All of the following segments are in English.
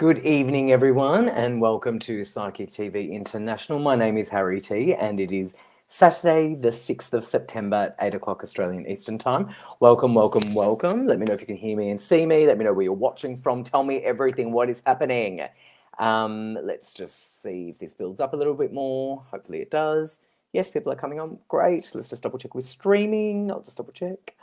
Good evening, everyone, and welcome to Psychic TV International. My name is Harry T, and it is Saturday, the 6th of September at 8 o'clock Australian Eastern Time. Welcome, welcome, welcome. Let me know if you can hear me and see me. Let me know where you're watching from. Tell me everything. What is happening? Let's just see if this builds up a little bit more. Hopefully it does. Yes, people are coming on. Great. Let's just double check with streaming. I'll just double check.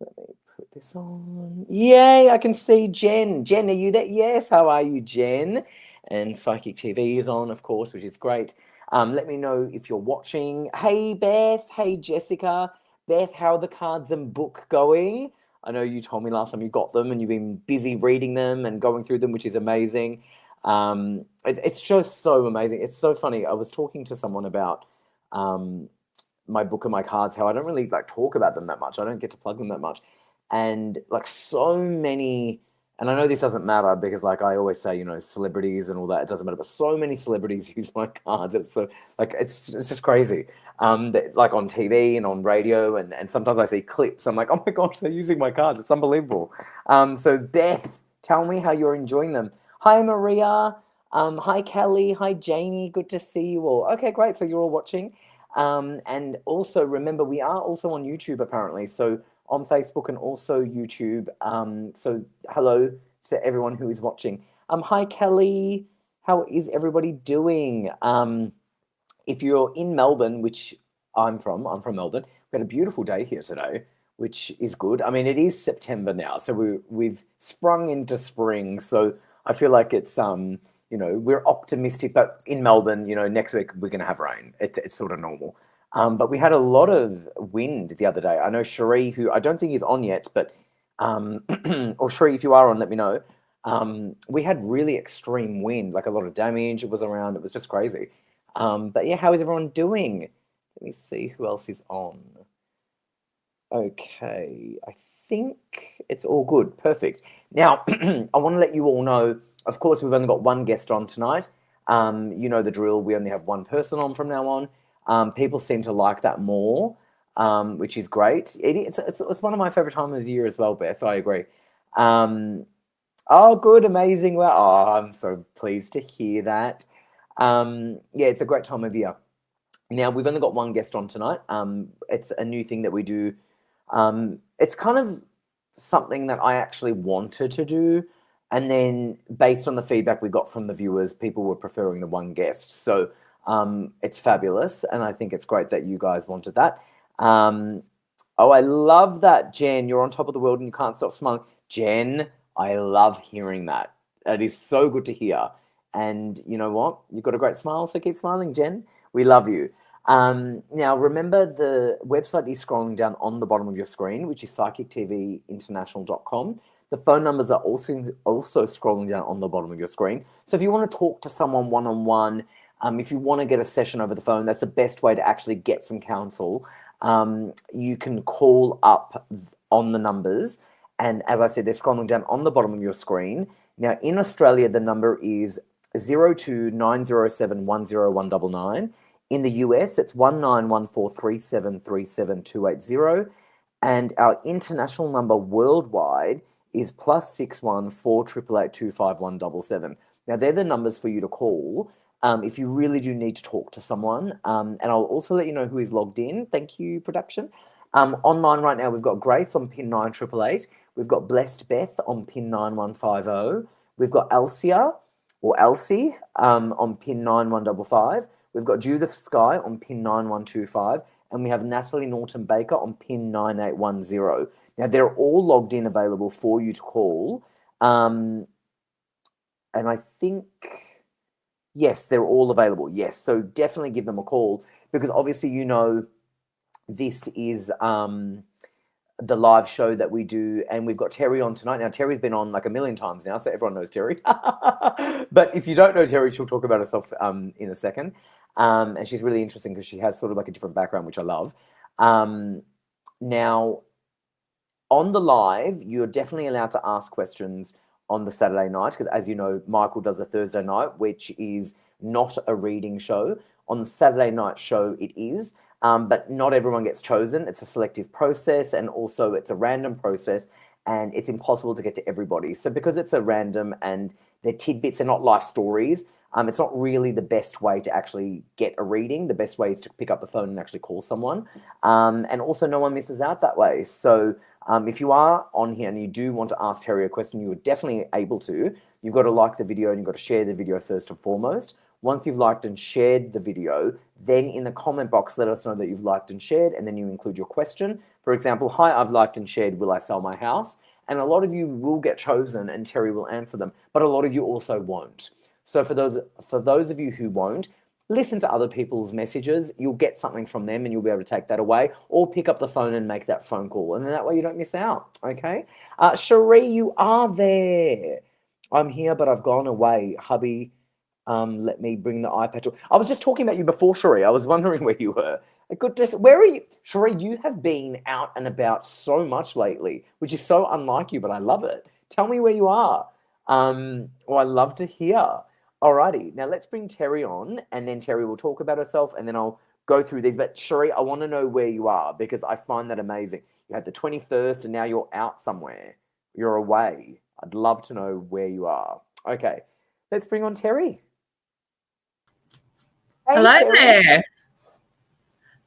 Let me put this on. Yay, I can see Jen. Jen, are you there? Yes, how are you, Jen? And Psychic TV is on, of course, which is great. Let me know if you're watching. Hey, Beth. Hey, Jessica. Beth, how are the cards and book going? I know you told me last time you got them and you've been busy reading them and going through them, which is amazing. It's just so amazing. It's so funny. I was talking to someone about my book and my cards, how I don't really talk about them that much. I don't get to plug them that much. And so many, and I know this doesn't matter because I always say, celebrities and all that, it doesn't matter, but so many celebrities use my cards. It's so it's just crazy. On TV and on radio and sometimes I see clips. I'm like, oh my gosh, they're using my cards. It's unbelievable. So Beth, tell me how you're enjoying them. Hi, Maria. Hi, Kelly. Hi, Janie. Good to see you all. Okay, great. So you're all watching. And also remember, we are also on YouTube apparently. So on Facebook and also YouTube. So hello to everyone who is watching. Hi, Kelly. How is everybody doing? If you're in Melbourne, which I'm from Melbourne, we had a beautiful day here today, which is good. I mean, it is September now, so we've sprung into spring. So I feel like it's we're optimistic, but in Melbourne, next week we're going to have rain. It's sort of normal. But we had a lot of wind the other day. I know Cherie, who I don't think is on yet, but or Cherie, if you are on, let me know. We had really extreme wind, a lot of damage. It was around. It was just crazy. But yeah, how is everyone doing? Let me see who else is on. Okay, I think it's all good. Perfect. Now, I want to let you all know, of course, we've only got one guest on tonight. You know the drill. We only have one person on from now on. People seem to like that more, which is great. It's one of my favorite times of the year as well, Beth. I agree. Oh, good, amazing. Well, oh, I'm so pleased to hear that. Yeah, it's a great time of year. Now, we've only got one guest on tonight. It's a new thing that we do. It's kind of something that I actually wanted to do. And then based on the feedback we got from the viewers, people were preferring the one guest. So it's fabulous. And I think it's great that you guys wanted that. Oh, I love that, Jen. You're on top of the world and you can't stop smiling. Jen, I love hearing that. That is so good to hear. And you know what? You've got a great smile, so keep smiling, Jen. We love you. Now, remember the website is scrolling down on the bottom of your screen, which is psychictvinternational.com. The phone numbers are also scrolling down on the bottom of your screen. So if you want to talk to someone one-on-one, if you want to get a session over the phone, that's the best way to actually get some counsel. You can call up on the numbers. And as I said, they're scrolling down on the bottom of your screen. Now, in Australia, the number is 02-907-10199. In the US, it's 19143737 and our international number worldwide is +61 488 25177. Now, they're the numbers for you to call if you really do need to talk to someone. And I'll also let you know who is logged in. Thank you, production. Online right now, we've got Grace on pin 9888. We've got Blessed Beth on pin 9150. We've got Elsie on pin 9155. We've got Judith Sky on pin 9125. And we have Natalie Norton Baker on pin 9810. Now, they're all logged in, available for you to call. And I think, yes, they're all available. Yes, so definitely give them a call because obviously, this is the live show that we do, and we've got Terri on tonight. Now, Terri's been on a million times now, so everyone knows Terri. But if you don't know Terri, she'll talk about herself in a second. And she's really interesting because she has sort of a different background, which I love. Now, on the live, you're definitely allowed to ask questions on the Saturday night because, as you know, Michael does a Thursday night, which is not a reading show. On the Saturday night show, it is. But not everyone gets chosen. It's a selective process, and also it's a random process, and it's impossible to get to everybody. So because it's a random and they're tidbits, they're not life stories. It's not really the best way to actually get a reading. The best way is to pick up the phone and actually call someone. And also no one misses out that way. So if you are on here and you do want to ask Terri a question, you are definitely able to. You've got to like the video and you've got to share the video first and foremost. Once you've liked and shared the video, then in the comment box, let us know that you've liked and shared, and then you include your question. For example, hi, I've liked and shared, will I sell my house? And a lot of you will get chosen and Terri will answer them, but a lot of you also won't. So for those of you who won't, listen to other people's messages. You'll get something from them and you'll be able to take that away, or pick up the phone and make that phone call. And then that way you don't miss out, okay? Cherie, you are there. I'm here, but I've gone away. Hubby, let me bring the iPad to... I was just talking about you before, Cherie. I was wondering where you were. Where are you? Cherie, you have been out and about so much lately, which is so unlike you, but I love it. Tell me where you are. I love to hear. Alrighty, now let's bring Terri on, and then Terri will talk about herself, and then I'll go through these. But Cherie, I want to know where you are, because I find that amazing. You had the 21st, and now you're out somewhere. You're away. I'd love to know where you are. Okay, let's bring on Terri. Hey, hello, Terri. There.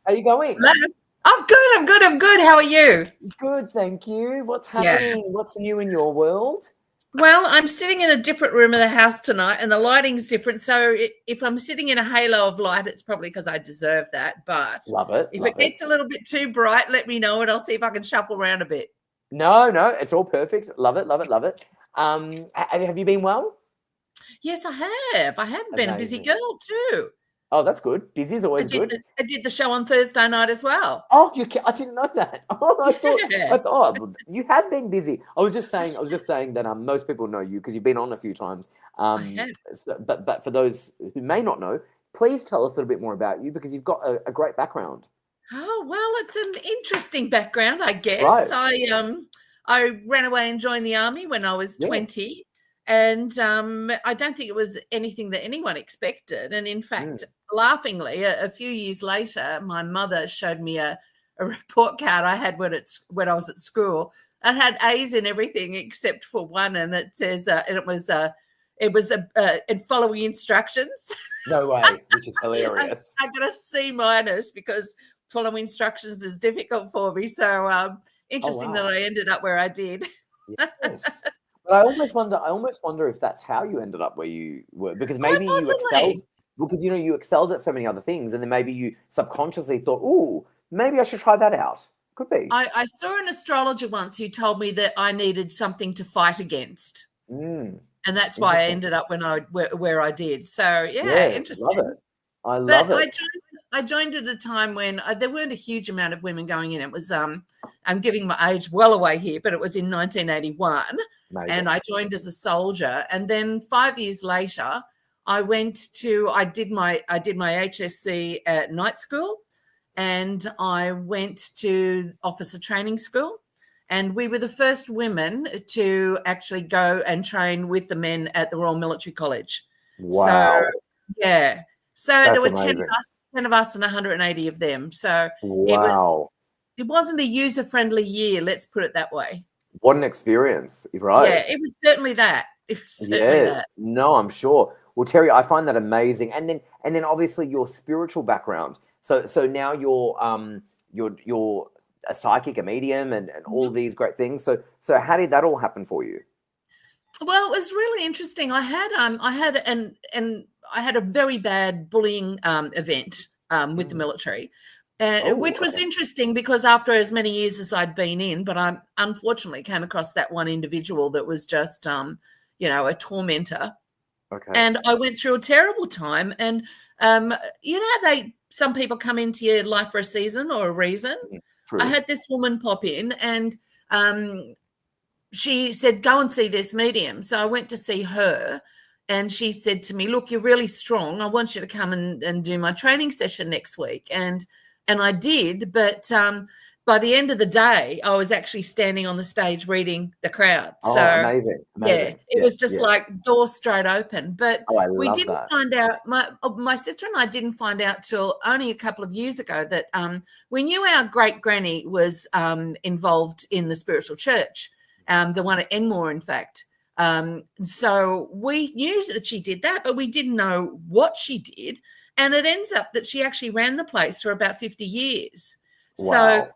How are you going? Hello. I'm good. How are you? Good, thank you. What's happening? Yeah. What's new in your world? Well, I'm sitting in a different room of the house tonight, and the lighting's different. So if I'm sitting in a halo of light, it's probably because I deserve that. But love it. If it gets a little bit too bright, let me know, and I'll see if I can shuffle around a bit. No, it's all perfect. Love it. Have you been well? Yes, I have. I have been a busy girl too. Oh, that's good. Busy is always good. I did the show on Thursday night as well. Oh, I didn't know that. Oh, I thought you had been busy. I was just saying that most people know you because you've been on a few times. But for those who may not know, please tell us a little bit more about you, because you've got a great background. Oh, well, it's an interesting background, I guess. Right. I ran away and joined the army when I was 20. And I don't think it was anything that anyone expected. And in fact, laughingly, a few years later, my mother showed me a report card I had when I was at school. I had A's in everything except for one, and it says, and it was following instructions. No way, which is hilarious. I got a C- because following instructions is difficult for me. So interesting that I ended up where I did. Yes. But I almost wonder if that's how you ended up where you were, because maybe you excelled, because you excelled at so many other things, and then maybe you subconsciously thought, "Ooh, maybe I should try that out." Could be. I saw an astrologer once who told me that I needed something to fight against, and that's why I ended up where I did. So yeah, interesting. Love it. I love it. I joined at a time when there weren't a huge amount of women going in. It was I'm giving my age well away here, but it was in 1981. Amazing. And I joined as a soldier, and then 5 years later, I did my HSC at night school, and I went to officer training school, and we were the first women to actually go and train with the men at the Royal Military College. Wow! So, yeah. So there were 10 of us, and 180 of them. So it wasn't a user-friendly year. Let's put it that way. What an experience, right? Yeah, it was certainly that. That. No, I'm sure. Well, Terri, I find that amazing. And then obviously your spiritual background. So now you're a psychic, a medium, and all these great things. So how did that all happen for you? Well, it was really interesting. I had a very bad bullying event with the military. Which was interesting, because after as many years as I'd been in, but I unfortunately came across that one individual that was just, a tormentor. Okay. And I went through a terrible time. And, some people come into your life for a season or a reason. True. I had this woman pop in, and she said, go and see this medium. So I went to see her. And she said to me, look, you're really strong. I want you to come and do my training session next week. And I did, but by the end of the day, I was actually standing on the stage reading the crowd. Oh, so amazing. Yeah, it was just like door straight open. But we didn't find out, my sister and I didn't find out till only a couple of years ago that we knew our great granny was involved in the spiritual church, the one at Enmore, in fact. So we knew that she did that, but we didn't know what she did. And it ends up that she actually ran the place for about 50 years. Wow. So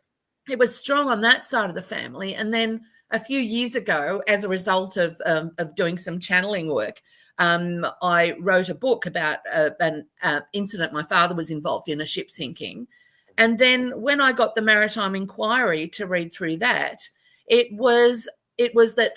it was strong on that side of the family. And then a few years ago, as a result of doing some channeling work, I wrote a book about an incident my father was involved in, a ship sinking. And then when I got the Maritime Inquiry to read through that, it was that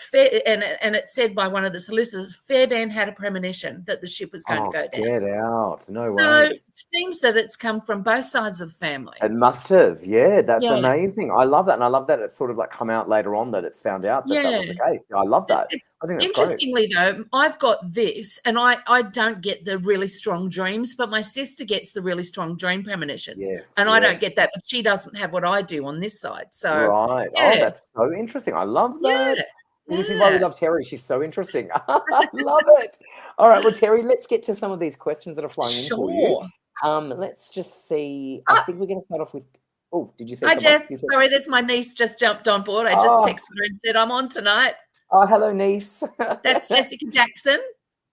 and it said by one of the solicitors, Fairbairn had a premonition that the ship was going to go down. Get out. No way. So it seems that it's come from both sides of the family. It must have. Yeah, that's amazing. I love that. And I love that it's sort of like come out later on that it's found out that that was the case. I love that. I think that's interestingly, great. Though, I've got this, and I don't get the really strong dreams, but my sister gets the really strong dream premonitions. Yes. And I don't get that, but she doesn't have what I do on this side. So right. Oh, that's so interesting. I love that. Yeah. This is why we love Terri. She's so interesting. I love it. All right. Well, Terri, let's get to some of these questions that are flying in for you. Let's just see. I think we're going to start off with. Oh, did you say? Hi, Jess. Sorry, there's my niece just jumped on board. I just texted her and said I'm on tonight. Oh, hello, niece. That's Jessica Jackson.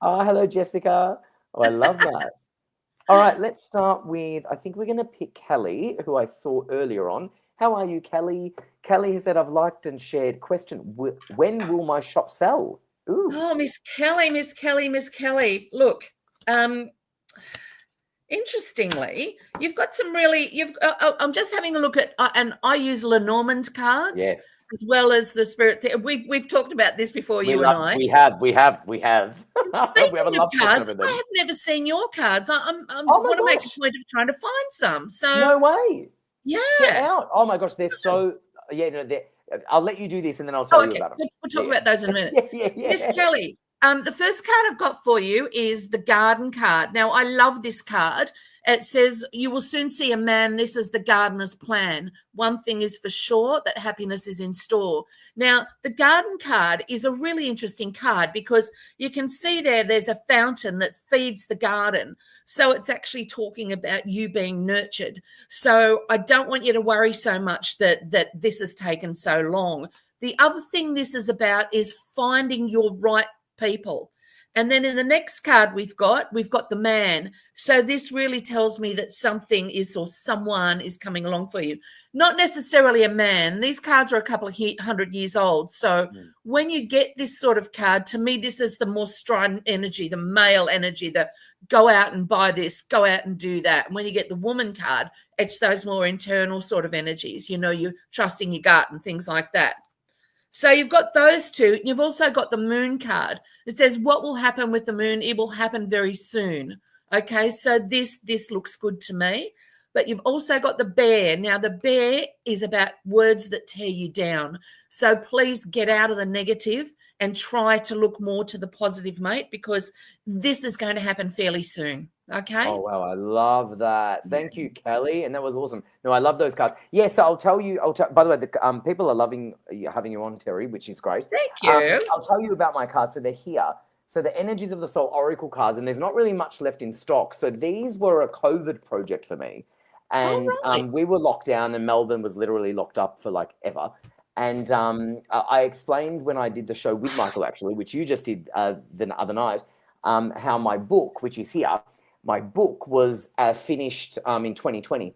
Oh, hello, Jessica. Oh, I love that. All right, let's start with. I think we're going to pick Kelly, who I saw earlier on. How are you, Kelly? Kelly has said, I've liked and shared. Question, when will my shop sell? Ooh. Oh, Miss Kelly. Look, interestingly, you've got some really, I'm just having a look at, and I use Lenormand cards. Yes. As well as the spirit. We've talked about this before, and I. We have. Speaking of cards, I have never seen your cards. I want to make a point of trying to find some. So no way. Yeah. Get out. Oh my gosh, they're so I'll let you do this and then I'll tell you about them. We'll talk about those in a minute. Yeah. Miss Kelly, the first card I've got for you is the garden card. Now, I love this card. It says, you will soon see a man. This is the gardener's plan. One thing is for sure, that happiness is in store. Now, the garden card is a really interesting card because you can see there's a fountain that feeds the garden. So it's actually talking about you being nurtured. So I don't want you to worry so much that this has taken so long. The other thing this is about is finding your right people. And then in the next card we've got the man. So this really tells me that something is or someone is coming along for you. Not necessarily a man. These cards are a couple of 100 years old. So when you get this sort of card, to me, this is the more strident energy, the male energy, the go out and buy this, go out and do that. And when you get the woman card, it's those more internal sort of energies. You know, you're trusting your gut and things like that. So you've got those two. You've also got the moon card. It says, what will happen with the moon? It will happen very soon. Okay, so this looks good to me. But you've also got the bear. Now, the bear is about words that tear you down. So please get out of the negative and try to look more to the positive, mate, because this is going to happen fairly soon. Okay. Oh, wow. I love that. Thank you, Kelly. And that was awesome. No, I love those cards. Yes, I'll tell you. By the way, people are loving having you on, Terri, which is great. Thank you. I'll tell you about my cards. So they're here. So the Energies of the Soul Oracle cards, and there's not really much left in stock. So these were a COVID project for me. And we were locked down and Melbourne was literally locked up for like ever. And I explained when I did the show with Michael, actually, which you just did the other night, how my book, which is here, my book was finished in 2020.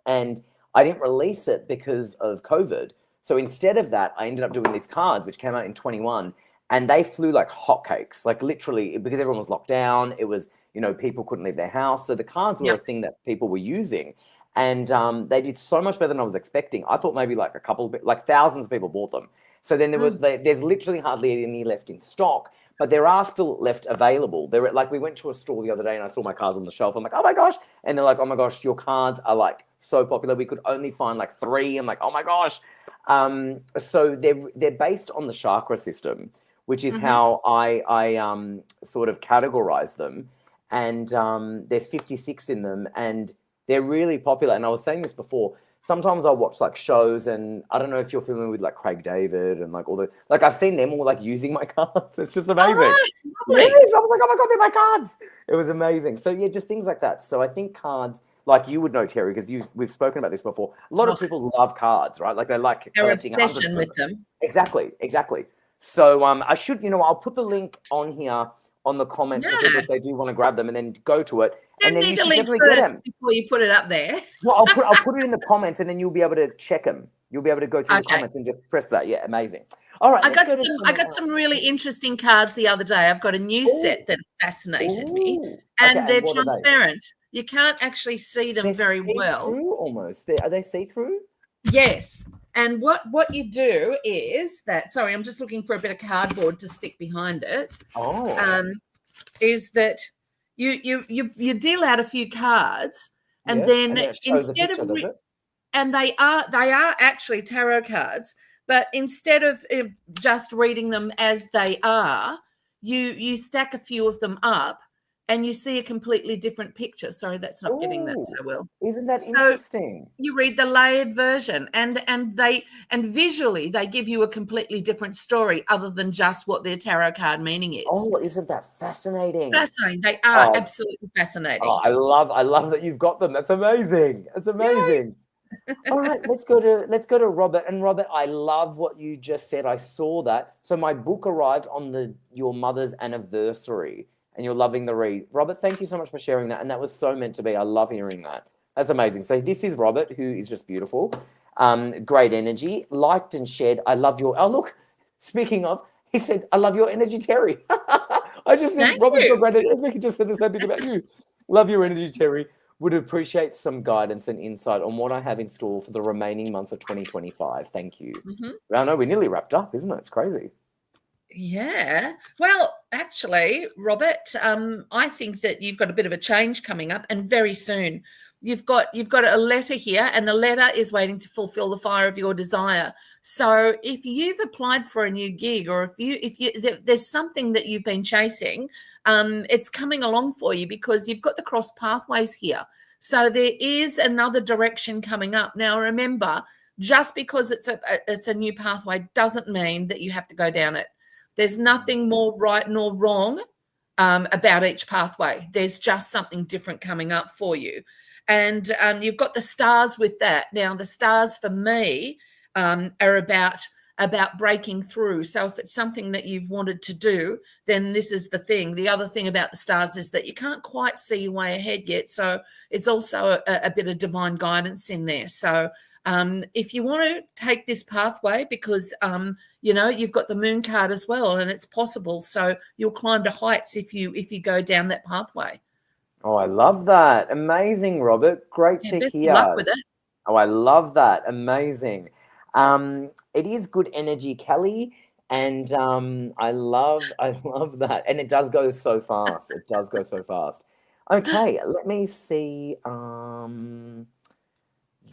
And I didn't release it because of COVID. So instead of that, I ended up doing these cards, which came out in 21. And they flew like hotcakes, like literally, because everyone was locked down. It was, you know, people couldn't leave their house. So the cards were a thing that people were using. And they did so much better than I was expecting. I thought maybe like thousands of people bought them. So then there's literally hardly any left in stock, but there are still left available. We went to a store the other day and I saw my cards on the shelf. I'm like, oh my gosh. And they're like, oh my gosh, your cards are like so popular. We could only find like 3. I'm like, oh my gosh. So they're based on the chakra system, which is how I sort of categorize them. And there's 56 in them and they're really popular. And I was saying this before, sometimes I'll watch like shows and I don't know if you're familiar with like Craig David and like all the, like I've seen them all like using my cards. It's just amazing. Yes, I was like, oh my God, they're my cards. It was amazing. So yeah, just things like that. So I think cards, like you would know, Terri, because we've spoken about this before. A lot of people love cards, right? Like they like their obsession with them. Exactly. So I should, I'll put the link on here on the comments for people if they do want to grab them and then go to it. Send and then me you the should link definitely get first them before you put it up there. Well, I'll put it in the comments and then you'll be able to check them. You'll be able to go through the comments and just press that. Yeah, amazing. All right, I got some really interesting cards the other day. I've got a new set that fascinated me, and they're transparent. You can't actually see them very well. See-through almost. Are they see-through? Yes. And what you do is that. Sorry, I'm just looking for a bit of cardboard to stick behind it. Is that you deal out a few cards, and then instead of and they are actually tarot cards. But instead of just reading them as they are, you stack a few of them up and you see a completely different picture. Sorry, that's not getting that so well. Isn't that interesting? You read the layered version and visually they give you a completely different story other than just what their tarot card meaning is. Oh, isn't that fascinating? Fascinating. They are absolutely fascinating. Oh, I love that you've got them. That's amazing. It's amazing. Yay. All right, let's go to Robert. And Robert, I love what you just said. I saw that. So my book arrived on your mother's anniversary, and you're loving the read. Robert, thank you so much for sharing that. And that was so meant to be. I love hearing that. That's amazing. So this is Robert, who is just beautiful. Great energy, liked and shared. I love your. Oh look, speaking of, he said, "I love your energy, Terri." I just said, Robert's got great energy. He just said the same thing about you. Love your energy, Terri. Would appreciate some guidance and insight on what I have in store for the remaining months of 2025. Thank you. I know we're nearly wrapped up, isn't it? It's crazy. Yeah. Well, actually, Robert, I think that you've got a bit of a change coming up, and very soon. You've got a letter here, and the letter is waiting to fulfill the fire of your desire. So if you've applied for a new gig, or if there's something that you've been chasing, it's coming along for you because you've got the cross pathways here. So there is another direction coming up. Now, remember, just because it's a new pathway doesn't mean that you have to go down it. There's nothing more right nor wrong about each pathway. There's just something different coming up for you. And you've got the stars with that. Now, the stars for me are about breaking through. So if it's something that you've wanted to do, then this is the thing. The other thing about the stars is that you can't quite see your way ahead yet. So it's also a bit of divine guidance in there. So if you want to take this pathway, because, you've got the moon card as well, and it's possible. So you'll climb to heights if you go down that pathway. Oh, I love that. Amazing, Robert. Great to hear. Good luck with it. Oh, I love that. Amazing. It is good energy, Kelly. And I love that. And it does go so fast. It does go so fast. Okay, let me see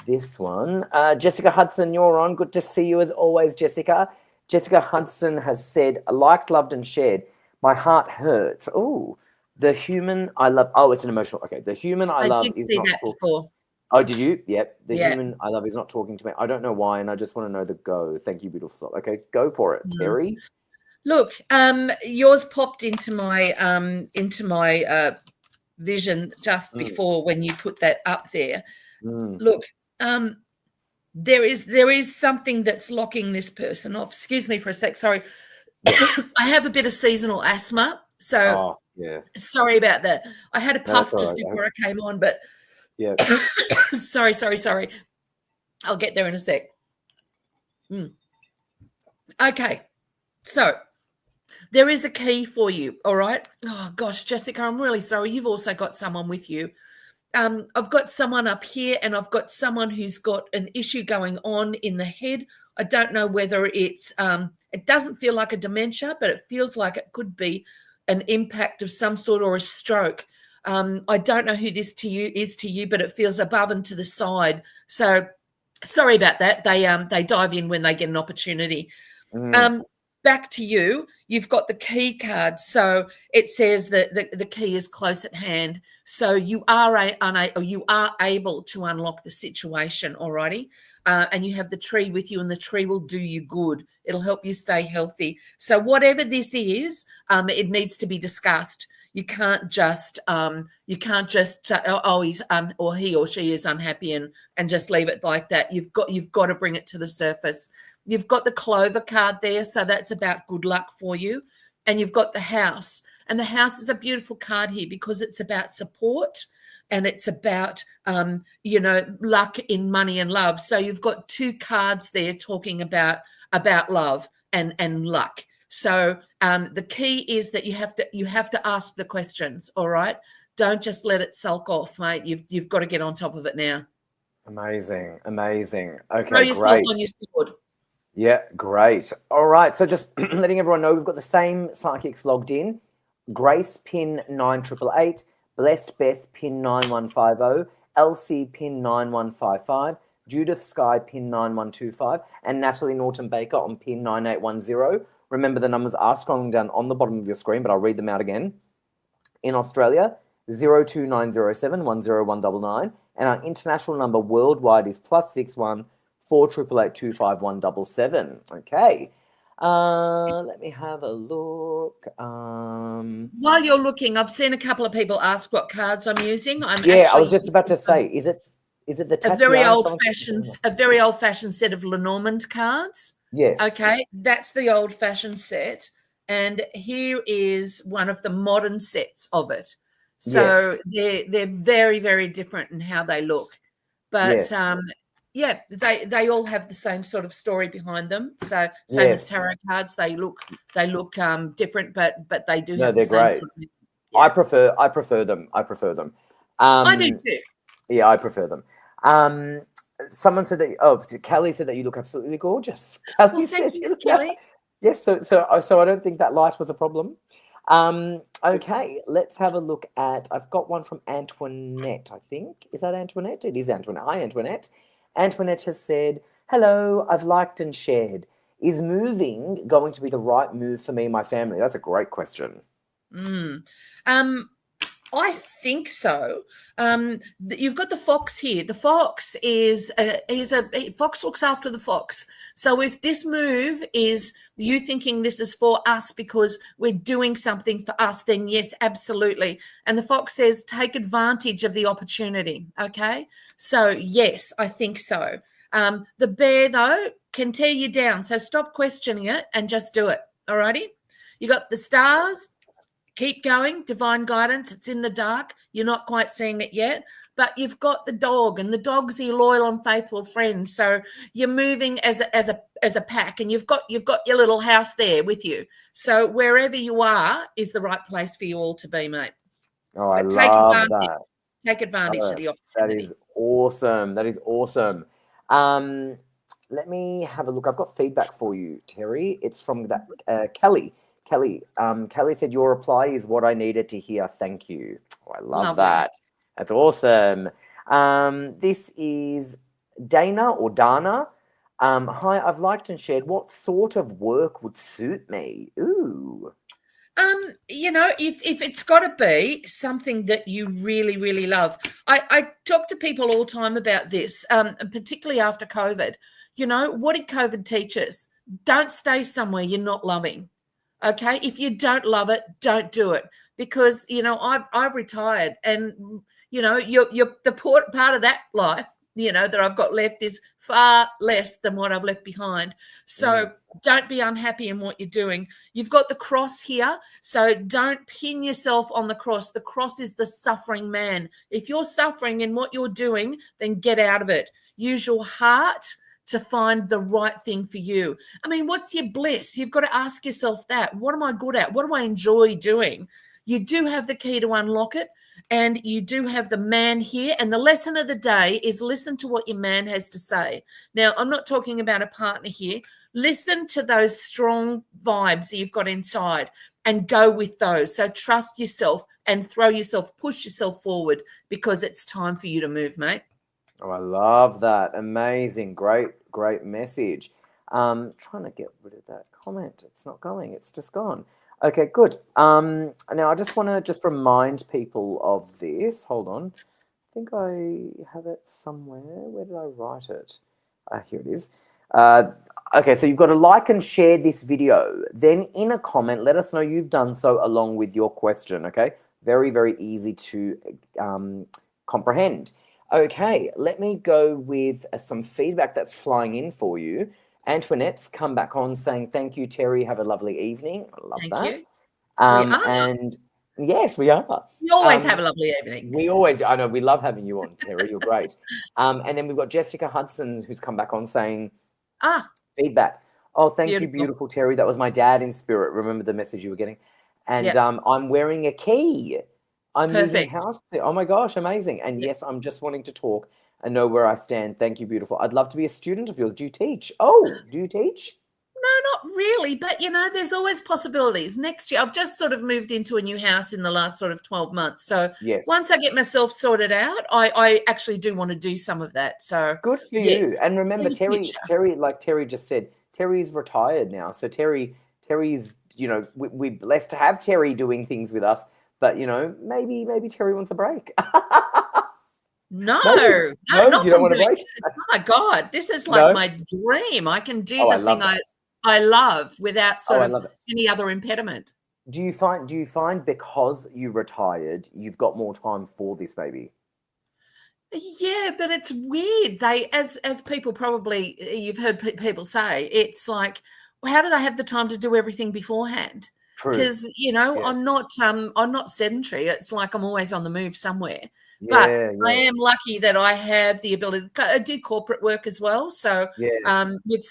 this one. Jessica Hudson, you're on. Good to see you as always, Jessica. Jessica Hudson has said, liked, loved, and shared. My heart hurts. Oh. The human I love. Oh, it's an emotional. Okay. The human I love is not talking. Before. Oh, did you? Yep. The human I love is not talking to me. I don't know why, and I just want to know the go. Thank you, beautiful soul. Okay, go for it, Terri. Look, yours popped into my vision just before when you put that up there. Look, there is something that's locking this person off. Excuse me for a sec. Sorry, I have a bit of seasonal asthma, so. Oh. Yeah. Sorry about that. I had a puff just before I came on, but yeah. Sorry. I'll get there in a sec. Okay. So there is a key for you. All right. Oh gosh, Jessica, I'm really sorry. You've also got someone with you. I've got someone up here, and I've got someone who's got an issue going on in the head. I don't know whether it's it doesn't feel like a dementia, but it feels like it could be an impact of some sort or a stroke. I don't know who this is to you, but it feels above and to the side. So sorry about that. They dive in when they get an opportunity. Back to you. You've got the key card. So it says that the key is close at hand. So you are able to unlock the situation, alrighty? And you have the tree with you, and the tree will do you good. It'll help you stay healthy. So whatever this is, it needs to be discussed. You can't just say, oh, he's or he or she is unhappy and just leave it like that. You've got to bring it to the surface. You've got the Clover card there, so that's about good luck for you. And you've got the House. And the House is a beautiful card here because it's about support and it's about, luck in money and love. So you've got two cards there talking about love and luck. So the key is that you have to ask the questions, all right? Don't just let it sulk off, mate. You've got to get on top of it now. Amazing. Okay, Throw yourself great. on your sword. Yeah, great. All right, so just letting everyone know we've got the same psychics logged in. Grace pin 9888, Blessed Beth pin 9150, Elsie pin 9155, Judith Sky pin 9125, and Natalie Norton Baker on pin 9810. Remember, the numbers are scrolling down on the bottom of your screen, but I'll read them out again. In Australia, 02907 10199, and our international number worldwide is +61 488 25177. Okay. Let me have a look. While you're looking, I've seen a couple of people ask what cards I'm using. I was just about to say, is it the a very old-fashioned set of Lenormand cards? Yes. Okay, that's the old-fashioned set, and here is one of the modern sets of it. So yes. They're very, very different in how they look, but yes. They all have the same sort of story behind them. So same as tarot cards, they look different, but they do have the same sort of things. Yeah. I prefer them. I do too. Yeah, I prefer them. Someone said that. Kelly said that you look absolutely gorgeous. Kelly thank you, Kelly. Yes, so I don't think that light was a problem. Okay, let's have a look at. I've got one from Antoinette. I think, is that Antoinette? It is Antoinette. Hi, Antoinette. Antoinette has said, "Hello, I've liked and shared. Is moving going to be the right move for me and my family?" That's a great question. I think so. You've got the fox here. The fox fox looks after the fox. So if this move is you thinking this is for us because we're doing something for us, then yes, absolutely. And the fox says, take advantage of the opportunity. Okay. So yes, I think so. The bear though can tear you down. So stop questioning it and just do it. All righty. You got the stars. Keep going, divine guidance. It's in the dark. You're not quite seeing it yet, but you've got the dog, and the dog's your loyal and faithful friend. So you're moving as a pack, and you've got your little house there with you. So wherever you are is the right place for you all to be, mate. Oh, I love that. Take advantage of the opportunity. That is awesome. Let me have a look. I've got feedback for you, Terry. It's from that Kelly. Kelly said, your reply is what I needed to hear. Thank you. Oh, I love that. That's awesome. This is Dana or Dana. Hi, I've liked and shared. What sort of work would suit me? Ooh. If it's got to be something that you really, really love. I talk to people all the time about this, particularly after COVID. What did COVID teach us? Don't stay somewhere you're not loving. Okay, if you don't love it, don't do it, because I've retired, and the part of that life that I've got left is far less than what I've left behind. So don't be unhappy in what you're doing. You've got the cross here, so don't pin yourself on the cross. The cross is the suffering man. If you're suffering in what you're doing, then get out of it. Use your heart to find the right thing for you. I mean, what's your bliss? You've got to ask yourself that. What am I good at? What do I enjoy doing? You do have the key to unlock it, and you do have the man here. And the lesson of the day is listen to what your man has to say. Now, I'm not talking about a partner here. Listen to those strong vibes that you've got inside and go with those. So trust yourself and push yourself forward, because it's time for you to move, mate. Oh, I love that. Amazing. Great message. Trying to get rid of that comment. It's not going. It's just gone. Okay, good. Now I just want to remind people of this. Hold on. I think I have it somewhere. Where did I write it? Here it is. Okay, so you've got to like and share this video. Then in a comment, let us know you've done so along with your question, okay? Very, very easy to comprehend. Okay, let me go with some feedback that's flying in for you. Antoinette's come back on saying, thank you, Terri. Have a lovely evening. I love Thank that. you. We are. And yes, we are. We always have a lovely evening. I know, we love having you on, Terri. You're great. And then we've got Jessica Hudson, who's come back on saying, feedback. Oh, thank you, beautiful Terri. That was my dad in spirit. Remember the message you were getting? And I'm wearing a key. I'm moving house. Oh my gosh, amazing. And yes, I'm just wanting to talk and know where I stand. Thank you, beautiful. I'd love to be a student of yours. Do you teach? Oh, do you teach? No, not really. But, you know, there's always possibilities. Next year, I've just sort of moved into a new house in the last sort of 12 months. So once I get myself sorted out, I actually do want to do some of that. So good for you. And remember, Terri, like Terri just said, Terri's retired now. So Terri's, you know, we're blessed to have Terri doing things with us. But, you know, maybe Terri wants a break. No, not you don't want to break. Oh my God, this is like my dream. I can do the thing I love without sort of any other impediment. Do you find because you retired, you've got more time for this, maybe? Yeah, but it's weird. As people probably, you've heard people say, it's like, how do they have the time to do everything beforehand? Because, you know, I'm not sedentary. It's like I'm always on the move somewhere. But I am lucky that I have the ability to do corporate work as well. So with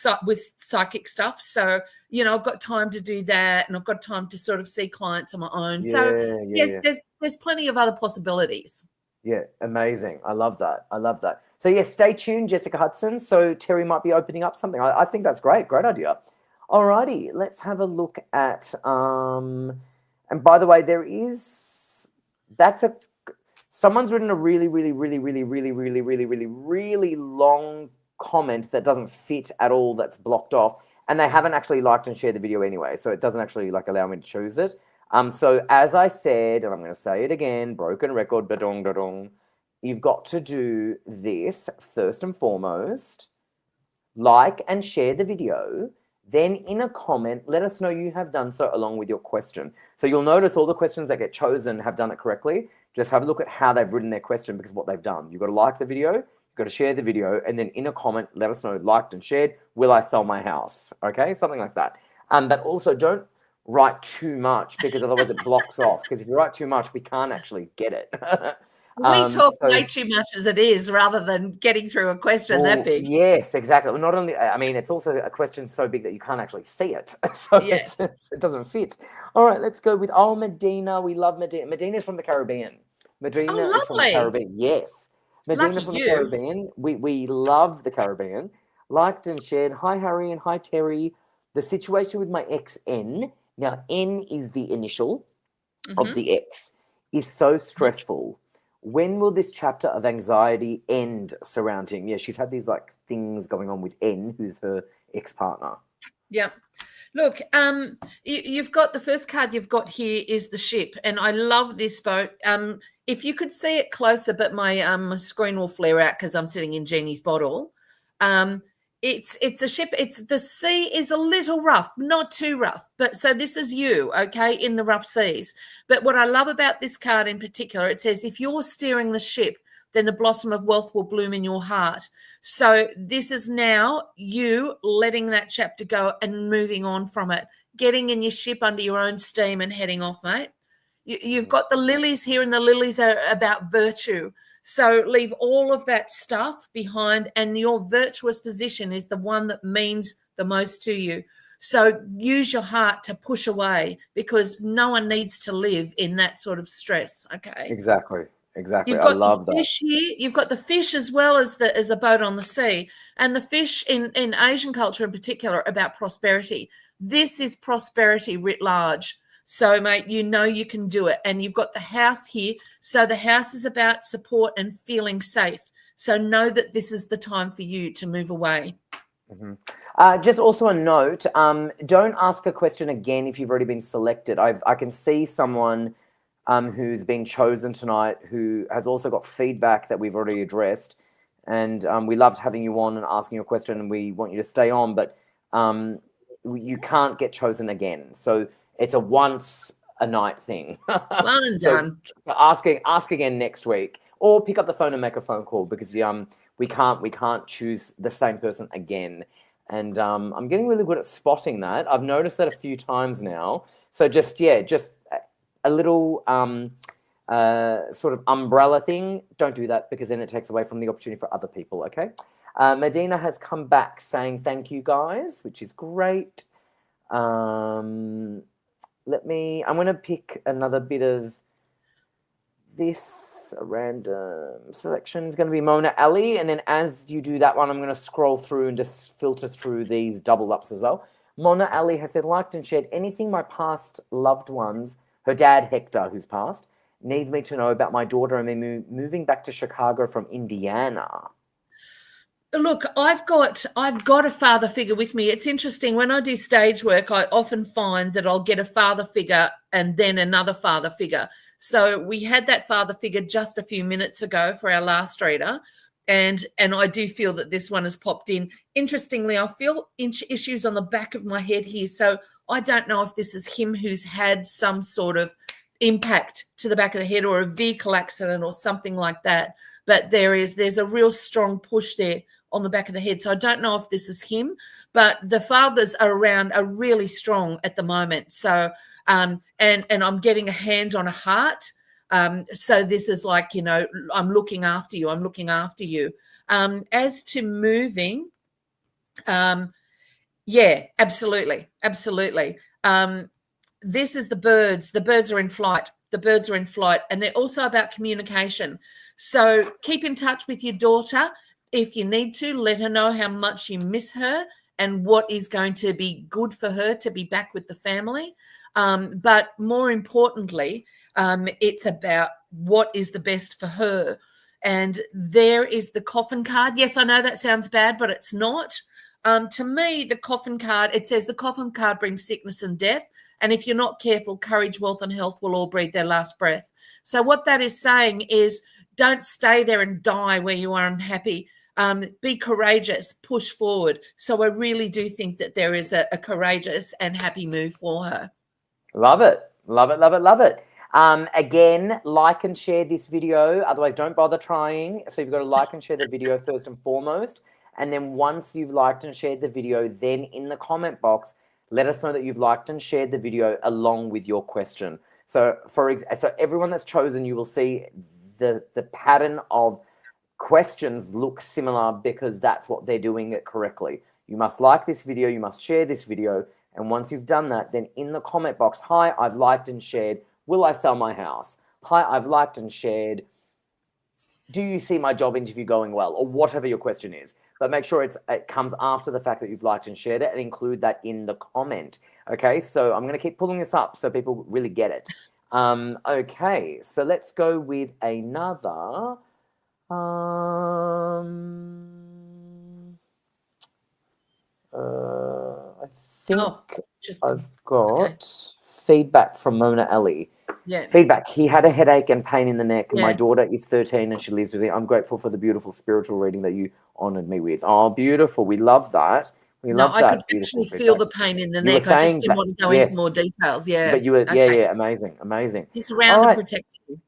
psychic stuff. So, you know, I've got time to do that, and I've got time to sort of see clients on my own. There's plenty of other possibilities. Yeah, amazing. I love that. So yes, stay tuned, Jessica Hudson. So Terri might be opening up something. I think that's great. Great idea. Alrighty, let's have a look at and by the way, someone's written a really long comment that doesn't fit at all, that's blocked off, and they haven't actually liked and shared the video anyway, so it doesn't actually like allow me to choose it. So as I said, and I'm going to say it again, broken record, badong, you've got to do this first and foremost. Like and share the video. Then in a comment, let us know you have done so along with your question. So you'll notice all the questions that get chosen have done it correctly. Just have a look at how they've written their question, because what they've done. You've got to like the video, you've got to share the video, and then in a comment, let us know, liked and shared, will I sell my house? Okay, something like that. But also don't write too much, because otherwise it blocks off. Because if you write too much, we can't actually get it. We talk way too much as it is, rather than getting through a question that big. Yes, exactly. Well, not only, I mean, it's also a question so big that you can't actually see it. So it doesn't fit. All right, let's go with, Medina. We love Medina. Medina's from the Caribbean. Medina is from the Caribbean. Yes. Medina from the Caribbean. We love the Caribbean. Liked and shared. Hi, Harry, and hi, Terri. The situation with my ex, N. Now, N is the initial of the ex. Is so stressful. When will this chapter of anxiety end surrounding? Yeah, she's had these like things going on with N, who's her ex-partner. Yeah. Look, you've got the first card you've got here is the ship, and I love this boat. If you could see it closer, but my screen will flare out because I'm sitting in Jeannie's bottle. It's a ship. The sea is a little rough, not too rough, but so this is you, okay, in the rough seas. But what I love about this card in particular, it says, if you're steering the ship, then the blossom of wealth will bloom in your heart. So this is now you letting that chapter go and moving on from it, getting in your ship under your own steam and heading off, mate. You've got the lilies here, and the lilies are about virtue. So leave all of that stuff behind, and your virtuous position is the one that means the most to you. So use your heart to push away, because no one needs to live in that sort of stress, okay? Exactly. I love that. Fish here. You've got the fish as well as the boat on the sea. And the fish in Asian culture in particular about prosperity. This is prosperity writ large. So, mate, you know you can do it. And you've got the house here. So the house is about support and feeling safe. So know that this is the time for you to move away. Just also a note, don't ask a question again if you've already been selected. I can see someone who's been chosen tonight who has also got feedback that we've already addressed. And we loved having you on and asking your question, and we want you to stay on. But you can't get chosen again. So it's a once a night thing. Well and done. Ask again next week, or pick up the phone and make a phone call, because we can't choose the same person again. And I'm getting really good at spotting that. I've noticed that a few times now. So just a little sort of umbrella thing. Don't do that because then it takes away from the opportunity for other people, okay? Medina has come back saying thank you, guys, which is great. I'm going to pick another bit of this. A random selection is going to be Mona Ali. And then as you do that one, I'm going to scroll through and just filter through these double ups as well. Mona Ali has said, liked and shared anything my past loved ones, her dad, Hector, who's passed, needs me to know about my daughter and me moving back to Chicago from Indiana. Look, I've got a father figure with me. It's interesting. When I do stage work, I often find that I'll get a father figure and then another father figure. So we had that father figure just a few minutes ago for our last reader, and I do feel that this one has popped in. Interestingly, I feel issues on the back of my head here, so I don't know if this is him who's had some sort of impact to the back of the head or a vehicle accident or something like that. But there's a real strong push there on the back of the head. So I don't know if this is him, but the fathers around are really strong at the moment. So and I'm getting a hand on a heart. So this is like, you know, I'm looking after you. I'm looking after you. As to moving, yeah, absolutely. Absolutely. This is the birds. The birds are in flight. The birds are in flight. And they're also about communication. So keep in touch with your daughter. If you need to, let her know how much you miss her and what is going to be good for her to be back with the family. But more importantly, it's about what is the best for her. And there is the coffin card. Yes, I know that sounds bad, but it's not. To me, the coffin card, it says the coffin card brings sickness and death. And if you're not careful, courage, wealth, and health will all breathe their last breath. So what that is saying is don't stay there and die where you are unhappy. Be courageous, push forward. So I really do think that there is a courageous and happy move for her. Love it. Love it, love it, love it. Again, like and share this video. Otherwise, don't bother trying. So you've got to like and share the video first and foremost. And then once you've liked and shared the video, then in the comment box, let us know that you've liked and shared the video along with your question. So so everyone that's chosen, you will see the pattern of questions look similar because that's what they're doing it correctly. You must like this video, you must share this video, and once you've done that, then in the comment box, hi, I've liked and shared, will I sell my house? Hi, I've liked and shared, do you see my job interview going well? Or whatever your question is. But make sure it comes after the fact that you've liked and shared it and include that in the comment. Okay, so I'm going to keep pulling this up so people really get it. Okay, so let's go with another. I think I've got feedback from Mona Ali. Yeah. Feedback. He had a headache and pain in the neck. And my daughter is 13 and she lives with me. I'm grateful for the beautiful spiritual reading that you honored me with. Oh, beautiful. We love that. We love that. I could actually feel the pain in the neck. I just didn't want to go into more details. Yeah. But you were, yeah, amazing, amazing. He's around and protecting you.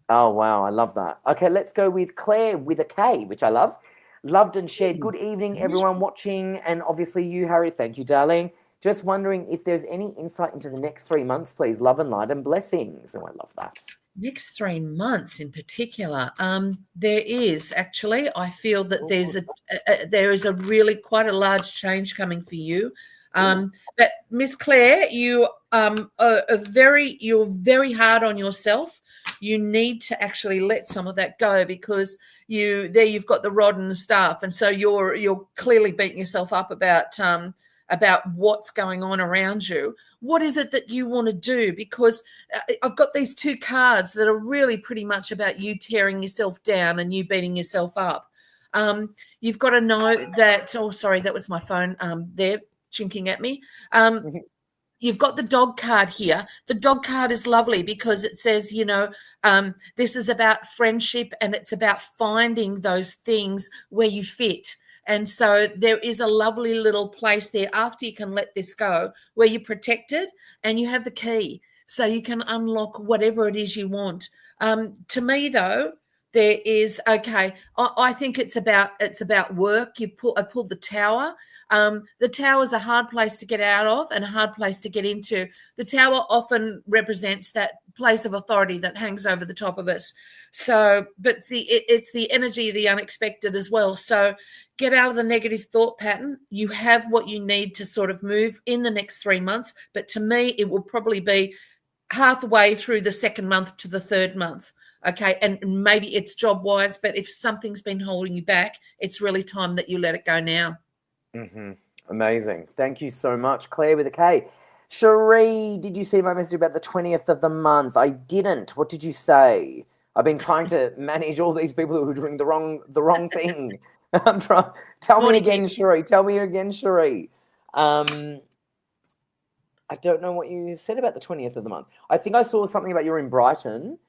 Oh, wow. I love that. Okay, let's go with Claire with a K, which I love. Loved and shared. Good evening, everyone watching. And obviously you, Harry. Thank you, darling. Just wondering if there's any insight into the next 3 months, please. Love and light and blessings. Oh, I love that. Next 3 months in particular, there is actually. I feel that there is a really quite a large change coming for you. But Miss Claire, you're very hard on yourself. You need to actually let some of that go because you've got the rod and the staff, and so you're clearly beating yourself up about what's going on around you. What is it that you want to do? Because I've got these two cards that are really pretty much about you tearing yourself down and you beating yourself up. You've got to know that, oh, sorry, that was my phone there chinking at me. You've got the dog card here. The dog card is lovely because it says, this is about friendship and it's about finding those things where you fit. And so there is a lovely little place there after you can let this go where you're protected and you have the key so you can unlock whatever it is you want. To me, though, There is, okay. I think it's about work. I pulled the tower. The tower is a hard place to get out of and a hard place to get into. The tower often represents that place of authority that hangs over the top of us. So, but it's the energy of the unexpected as well. So get out of the negative thought pattern. You have what you need to sort of move in the next 3 months. But to me, it will probably be halfway through the second month to the third month. Okay. And maybe it's job wise, but if something's been holding you back, it's really time that you let it go now. Mm-hmm. Amazing. Thank you so much. Claire with a K. Cherie, did you see my message about the 20th of the month? I didn't. What did you say? I've been trying to manage all these people who are doing the wrong thing. I'm trying. Tell me again, Cherie. Tell me again, Cherie. I don't know what you said about the 20th of the month. I think I saw something about you're in Brighton,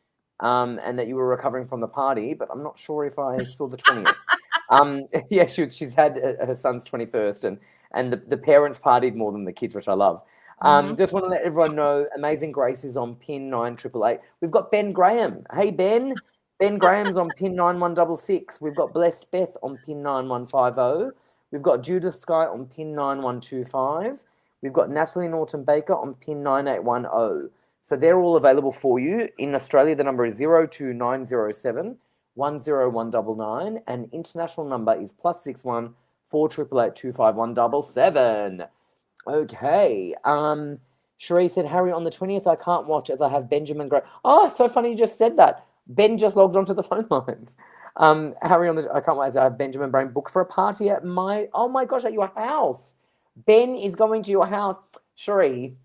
and that you were recovering from the party, but I'm not sure if I saw the 20th. Yeah, she's had her son's 21st, and the parents partied more than the kids, which I love. Just want to let everyone know, Amazing Grace is on pin 9888. We've got Ben Graham. Hey, Ben. Ben Graham's on pin 9166. We've got Blessed Beth on pin 9150. We've got Judith Sky on pin 9125. We've got Natalie Norton Baker on pin 9810. So they're all available for you. In Australia, the number is 02907 10199, and international number is +61 488 25177. Okay. Cherie said, Harry, on the 20th, I can't watch as I have Benjamin Gray. Oh, so funny you just said that. Ben just logged onto the phone lines. Harry, I can't wait as I have Benjamin Brain booked for a party at oh my gosh, at your house. Ben is going to your house. Cherie,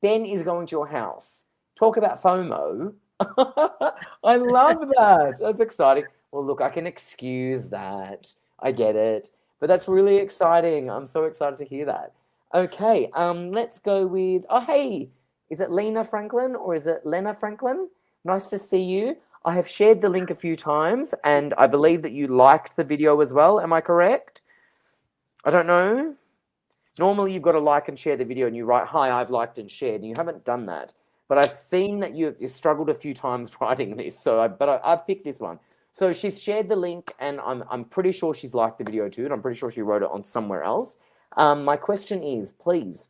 Ben is going to your house. Talk about FOMO. I love that. That's exciting. Well, look, I can excuse that. I get it. But that's really exciting. I'm so excited to hear that. Okay, let's go with, oh, hey, is it Lena Franklin or is it Lena Franklin? Nice to see you. I have shared the link a few times, and I believe that you liked the video as well. Am I correct? I don't know. Normally, you've got to like and share the video, and you write, hi, I've liked and shared, and you haven't done that. But I've seen that you struggled a few times writing this, so I've picked this one. So she's shared the link, and I'm pretty sure she's liked the video too, and I'm pretty sure she wrote it on somewhere else. My question is, please,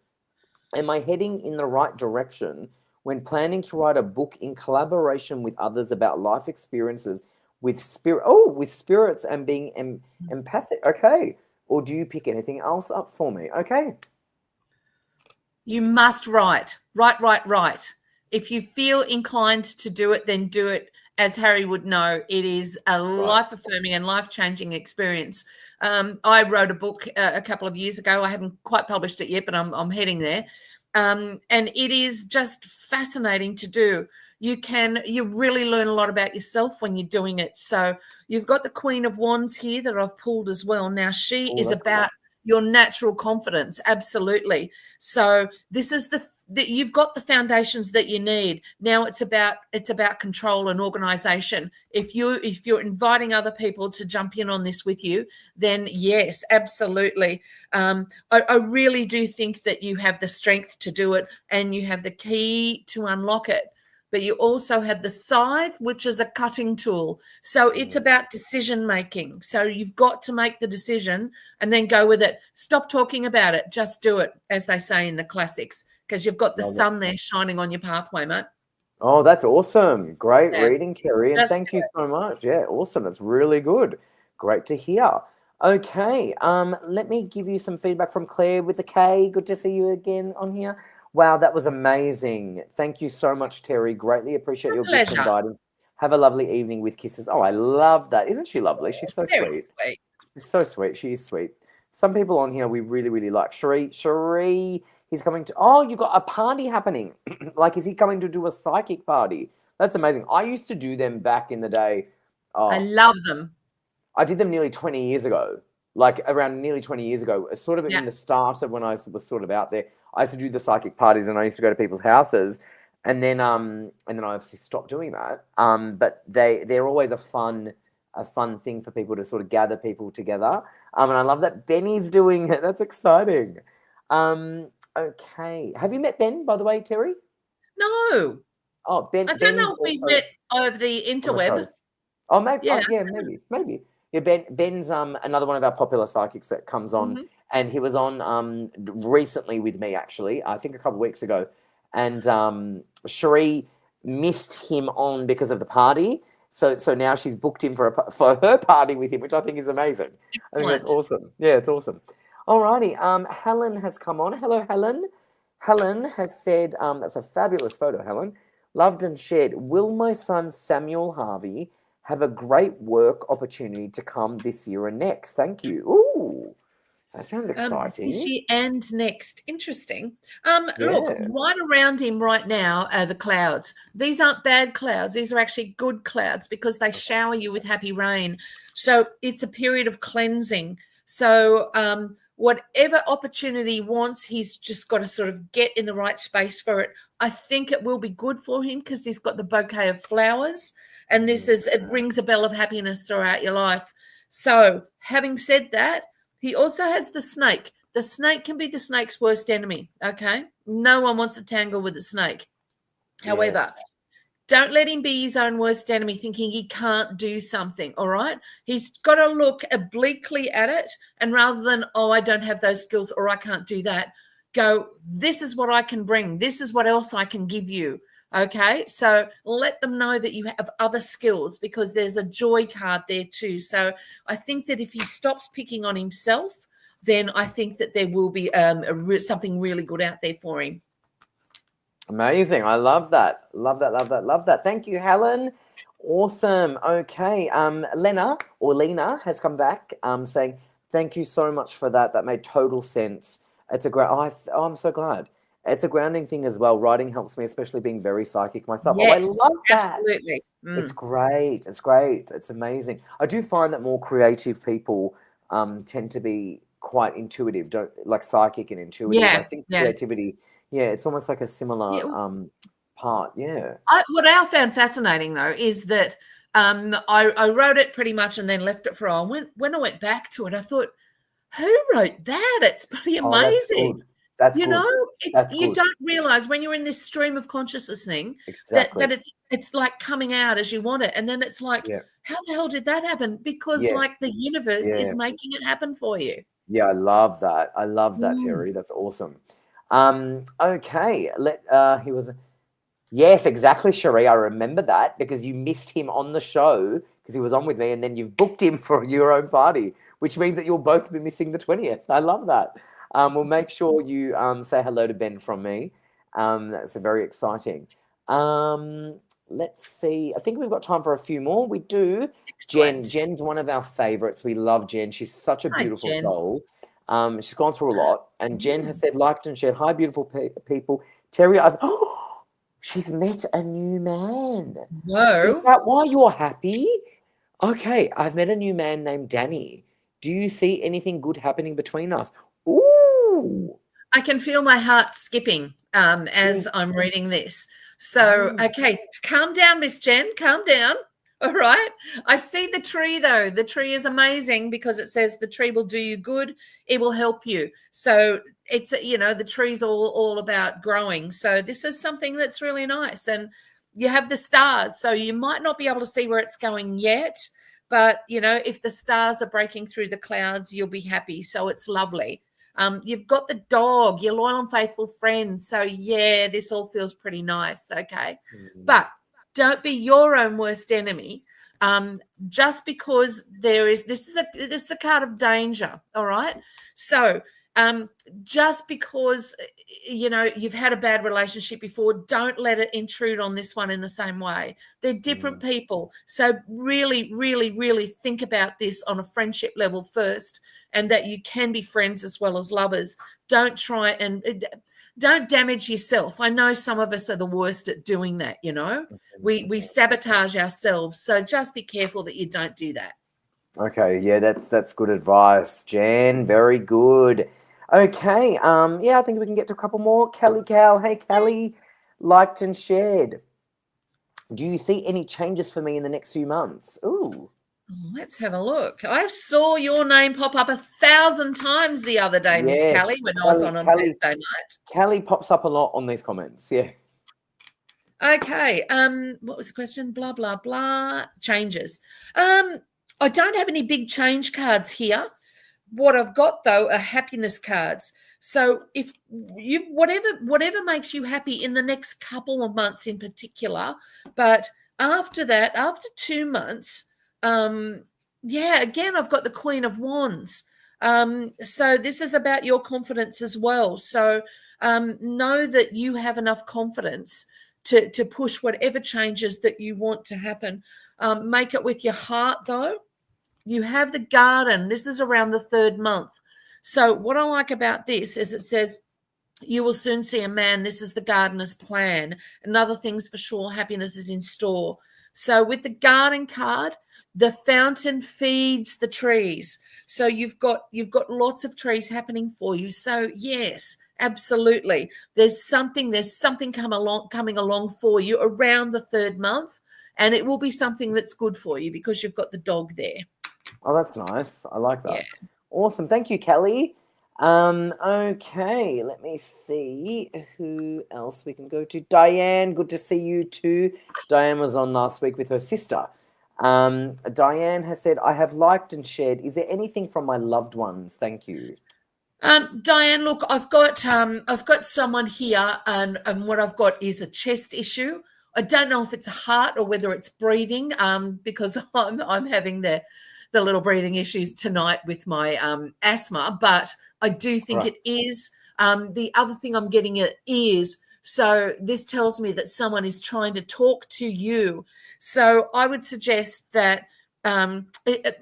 am I heading in the right direction when planning to write a book in collaboration with others about life experiences with spirits and being empathic? Okay. Or do you pick anything else up for me? Okay. You must write. Write. If you feel inclined to do it, then do it. As Harry would know, it is a life-affirming and life-changing experience. I wrote a book a couple of years ago. I haven't quite published it yet, but I'm heading there. And it is just fascinating to do. You really learn a lot about yourself when you're doing it. So you've got the Queen of Wands here that I've pulled as well. Now she is about your natural confidence. Absolutely. So this is you've got the foundations that you need. Now it's about control and organization. If you're inviting other people to jump in on this with you, then yes, absolutely. I really do think that you have the strength to do it, and you have the key to unlock it. But you also have the scythe, which is a cutting tool. So it's about decision making. So you've got to make the decision and then go with it. Stop talking about it. Just do it, as they say in the classics, because you've got the sun there shining on your pathway, mate. Oh, that's awesome. Great reading, Terry. And thank you so much. Yeah, awesome. That's really good. Great to hear. Okay. Let me give you some feedback from Claire with the K. Good to see you again on here. Wow, that was amazing. Thank you so much, Terry. Greatly appreciate your gifts and guidance. Have a lovely evening with kisses. Oh, I love that. Isn't she lovely? She's so sweet. She's so sweet. She is sweet. Some people on here we really, really like. Cherie, he's coming to... Oh, you got a party happening. Like, is he coming to do a psychic party? That's amazing. I used to do them back in the day. Oh, I love them. I did them nearly 20 years ago. Like, around nearly 20 years ago. Sort of in the start of when I was sort of out there. I used to do the psychic parties, and I used to go to people's houses, and then I obviously stopped doing that. But they're always a fun thing for people to sort of gather people together. And I love that Benny's doing it. That's exciting. Okay, have you met Ben, by the way, Terry? No. Oh, Ben. I don't know if we met over the interweb. Oh, maybe. Yeah. Yeah, maybe. Yeah, Ben's another one of our popular psychics that comes on, and he was on recently with me, actually. I think a couple of weeks ago, and Cherie missed him on because of the party. So now she's booked him for her party with him, which I think is amazing. Excellent. I think that's awesome. Yeah, it's awesome. Alrighty. Helen has come on. Hello, Helen. Helen has said, that's a fabulous photo, Helen. Loved and shared. Will my son Samuel Harvey have a great work opportunity to come this year and next? Thank you. Ooh, that sounds exciting. This year and next. Interesting. Look, right around him right now are the clouds. These aren't bad clouds. These are actually good clouds because they shower you with happy rain. So it's a period of cleansing. So whatever opportunity he wants, he's just got to sort of get in the right space for it. I think it will be good for him because he's got the bouquet of flowers, and it rings a bell of happiness throughout your life. So having said that, he also has the snake. The snake can be the snake's worst enemy, okay? No one wants to tangle with the snake. However, don't let him be his own worst enemy thinking he can't do something, all right? He's got to look obliquely at it, and rather than, oh, I don't have those skills or I can't do that, go, this is what I can bring. This is what else I can give you, okay? So let them know that you have other skills because there's a joy card there too. So I think that if he stops picking on himself, then I think that there will be something really good out there for him. Amazing. I love that. Love that. Thank you, Helen. Awesome. Okay. Lena has come back saying, thank you so much for that. That made total sense. It's I'm so glad. It's a grounding thing as well. Writing helps me, especially being very psychic myself. Yes, I love that. Absolutely. It's great. It's great. It's amazing. I do find that more creative people tend to be quite intuitive, like psychic and intuitive. I think creativity, it's almost like a similar part. Yeah. What I found fascinating though is that I wrote it pretty much and then left it for a while. When I went back to it, I thought, who wrote that? It's pretty amazing. That's you good. know, you don't realize when you're in this stream of consciousness thing that it's like coming out as you want it, and then it's like, how the hell did that happen? Because like the universe is making it happen for you. Yeah, I love that. Terri. That's awesome. Okay, he was. Yes, exactly, Cherie. I remember that because you missed him on the show because he was on with me, and then you've booked him for your own party, which means that you'll both be missing the 20th. I love that. We'll make sure you say hello to Ben from me. That's very exciting. Let's see. I think we've got time for a few more. We do. Excellent. Jen's one of our favorites. We love Jen. She's such a beautiful soul. She's gone through a lot. And Jen has said, liked and shared, hi, beautiful people. Terri, she's met a new man. Whoa. Is that why you're happy? Okay, I've met a new man named Danny. Do you see anything good happening between us? Ooh. I can feel my heart skipping as I'm reading this. So, okay, calm down, Miss Jen, calm down. All right. I see the tree, though. The tree is amazing because it says the tree will do you good. It will help you. So it's, the tree's all about growing. So this is something that's really nice. And you have the stars. So you might not be able to see where it's going yet. But, if the stars are breaking through the clouds, you'll be happy. So it's lovely. You've got the dog, your loyal and faithful friend. So, this all feels pretty nice. Okay. But don't be your own worst enemy just because this is a card of danger. All right. So just because, you've had a bad relationship before, don't let it intrude on this one in the same way. They're different people. So really, really, really think about this on a friendship level first, and that you can be friends as well as lovers. Don't try and don't damage yourself. I know some of us are the worst at doing that, We sabotage ourselves. So just be careful that you don't do that. Okay, yeah, that's good advice, Jen. Very good. Okay, I think we can get to a couple more. Kelly Cal, hey Kelly, liked and shared. Do you see any changes for me in the next few months? Ooh. Let's have a look. I saw your name pop up 1,000 times the other day, Miss Kelly, when I was on Thursday night. Kelly pops up a lot on these comments, yeah. Okay. What was the question? Blah, blah, blah. Changes. I don't have any big change cards here. What I've got though are happiness cards. So if you whatever makes you happy in the next couple of months in particular, but after that, after 2 months, again I've got the Queen of Wands. So this is about your confidence as well. So know that you have enough confidence to push whatever changes that you want to happen. Make it with your heart though. You have the garden. This is around the 3rd month. So what I like about this is it says, you will soon see a man. This is the gardener's plan. And other things for sure, happiness is in store. So with the garden card, the fountain feeds the trees. So you've got lots of trees happening for you. So yes, absolutely. There's something coming along for you around the 3rd month. And it will be something that's good for you because you've got the dog there. Oh, that's nice. I like that. Yeah. Awesome. Thank you, Kelly. Okay, let me see who else we can go to. Diane, good to see you too. Diane was on last week with her sister. Diane has said, I have liked and shared. Is there anything from my loved ones? Thank you. Diane, look, I've got someone here, and what I've got is a chest issue. I don't know if it's a heart or whether it's breathing, because I'm having the little breathing issues tonight with my asthma, but I do think it is. The other thing I'm getting at is, so this tells me that someone is trying to talk to you. So I would suggest that, they're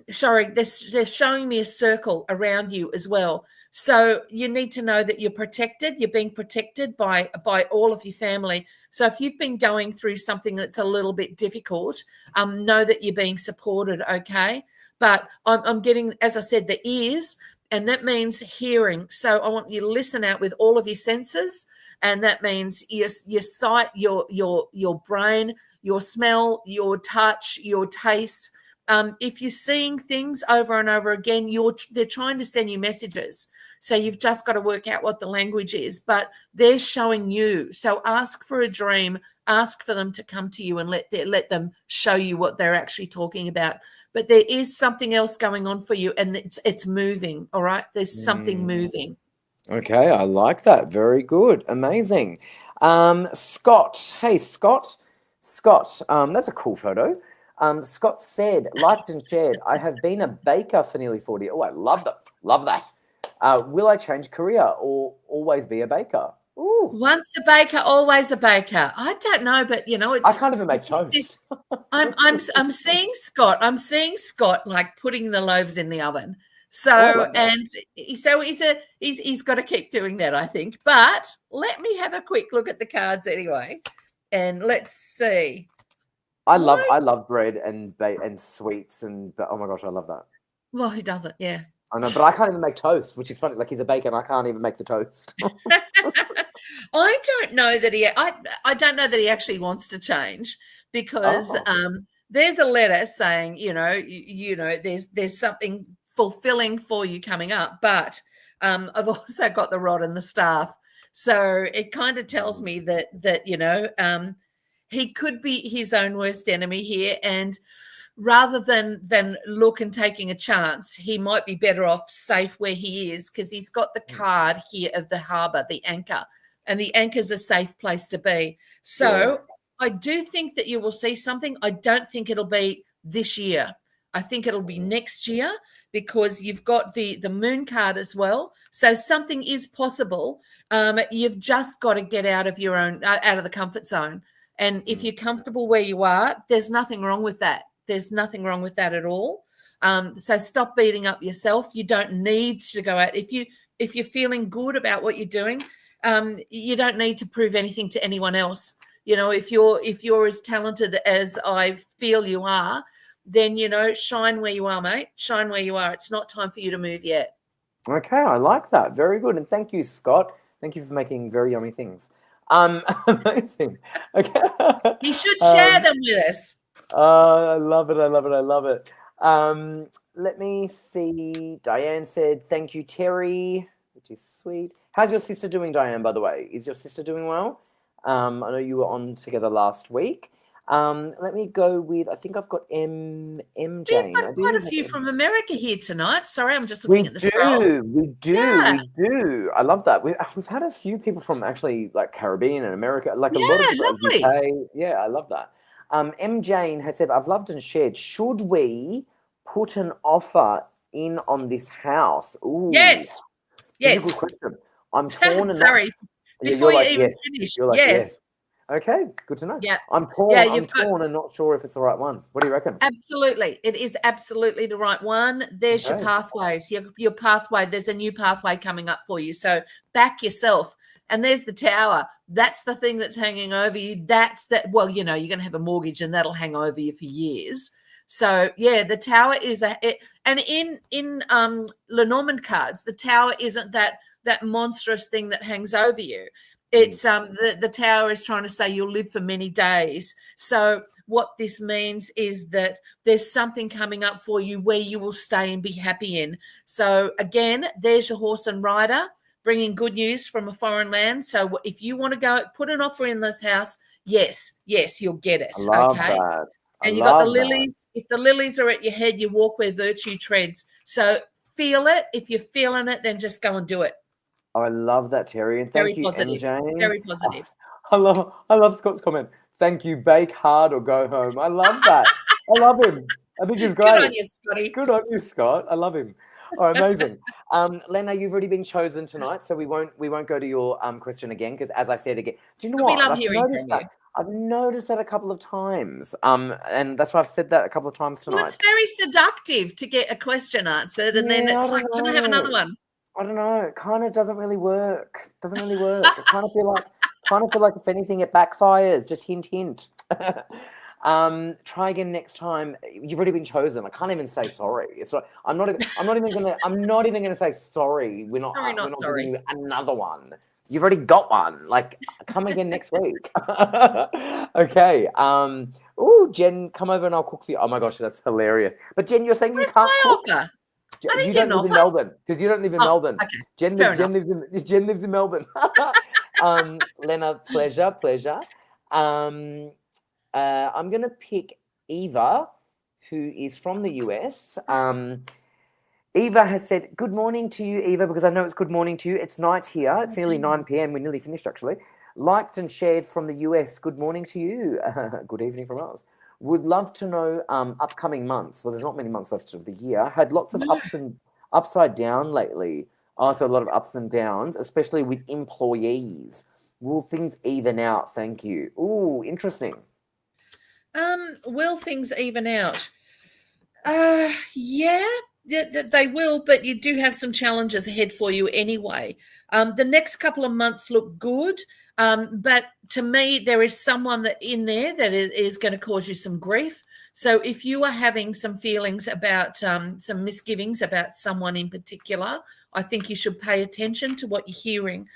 showing me a circle around you as well. So you need to know that you're protected. You're being protected by all of your family. So if you've been going through something that's a little bit difficult, know that you're being supported, okay? But I'm getting, as I said, the ears, and that means hearing. So I want you to listen out with all of your senses, and that means your sight, your brain, your smell, your touch, your taste. If you're seeing things over and over again, they're trying to send you messages. So you've just got to work out what the language is, but they're showing you. So ask for a dream, ask for them to come to you and let them show you what they're actually talking about. But there is something else going on for you, and it's moving, all right? There's something moving. Okay, I like that. Very good. Amazing. Scott. Hey, Scott. Scott, that's a cool photo. Scott said, liked and shared, I have been a baker for nearly 40. Oh, I love that. Love that. Will I change career or always be a baker? Ooh. Once a baker, always a baker. I don't know, but I can't even make toast. I'm seeing Scott. I'm seeing Scott like putting the loaves in the oven. So he's got to keep doing that, I think. But let me have a quick look at the cards anyway, and let's see. I love bread and sweets and oh my gosh, I love that. Well, who doesn't? Yeah. I know, but I can't even make toast, which is funny. Like, he's a baker and I can't even make the toast. I don't know that I don't know that he actually wants to change, because there's a letter saying, there's something fulfilling for you coming up, but I've also got the rod and the staff. So it kind of tells me that he could be his own worst enemy here, and rather than look and taking a chance, he might be better off safe where he is, because he's got the card here of the harbor, the anchor, and the anchor's a safe place to be. So I do think that you will see something. I don't think it'll be this year. I think it'll be next year, because you've got the moon card as well. So something is possible. You've just got to get out of the comfort zone. And if you're comfortable where you are, there's nothing wrong with that. There's nothing wrong with that at all. So stop beating up yourself. You don't need to go out. If you're feeling good about what you're doing, you don't need to prove anything to anyone else. If you're as talented as I feel you are, then shine where you are, mate. Shine where you are. It's not time for you to move yet. Okay, I like that. Very good. And thank you, Scott. Thank you for making very yummy things. Amazing. Okay. You should share them with us. I love it. I love it. I love it. Let me see. Diane said, thank you, Terry, which is sweet. How's your sister doing, Diane, by the way? Is your sister doing well? I know you were on together last week. Let me go with, I think I've got M We've Jane. got quite a few from America here tonight. Sorry, I'm just looking We at the scrolls. we do. I love that. We've had a few people from actually like Caribbean and America, like a lot of people, Lovely. UK. Yeah, I love that. M Jane has said, I've loved and shared. Should we put an offer in on this house? Ooh, Yes. this is a good question. I'm torn and not. Sorry. Before You're you like, even yes. finish. You're like, yes. Yes. Okay, good to know. Yeah. I'm Yeah, torn. I'm torn and not sure if it's the right one. What do you reckon? Absolutely. It is absolutely the right one. There's your pathways, your pathway. There's a new pathway coming up for you. So back yourself. And there's the tower. That's the thing that's hanging over you. That's that. Well, you're going to have a mortgage and that'll hang over you for years. So yeah, the tower is and in Lenormand cards, the tower isn't that monstrous thing that hangs over you. It's the tower is trying to say you'll live for many days. So what this means is that there's something coming up for you where you will stay and be happy in. So again, there's your horse and rider bringing good news from a foreign land. So if you want to go put an offer in this house, yes, you'll get it. I love okay. that. And you got the lilies. If the lilies are at your head, you walk where virtue treads. So feel it. If you're feeling it, then just go and do it. Oh, I love that, Terry, and thank you, MJ. Very positive. I love Scott's comment. Thank you, bake hard or go home. I love that. I love him. I think he's great. Good on you, Scotty. Good on you, Scott. I love him. Oh, amazing. Lena, you've already been chosen tonight, so we won't go to your question again because, as I said again, do you know what? We love hearing from you. I've noticed that a couple of times, and that's why I've said that a couple of times tonight. Well, it's very seductive to get a question answered, and then it's like, can I have another one? I don't know. It kind of doesn't really work. I kind of feel like if anything, it backfires. Just hint. Try again next time. You've already been chosen. I can't even say sorry. It's like I'm not even gonna say sorry. We're not sorry. giving you another one. You've already got one. Like, come again next week. Okay. Jen, come over and I'll cook for you. Oh my gosh, that's hilarious. But Jen, you're saying you can't cook. Offer? You don't live in Melbourne because you don't live in Melbourne. Okay. Jen lives in Melbourne. Lena, pleasure. I'm gonna pick Eva, who is from the US. Eva has said, good morning to you, Eva, because I know it's good morning to you. It's night here. It's nearly 9 p.m. We're nearly finished, actually. Liked and shared from the US. Good morning to you. Good evening from us. Would love to know upcoming months. Well, there's not many months left of the year. Had lots of ups and upside down lately. Also, a lot of ups and downs, especially with employees. Will things even out? Thank you. Ooh, interesting. Will things even out? Yeah, they will, but you do have some challenges ahead for you anyway. The next couple of months look good, but to me, there is someone that in there that is going to cause you some grief. So if you are having some feelings about some misgivings about someone in particular, I think you should pay attention to what you're hearing.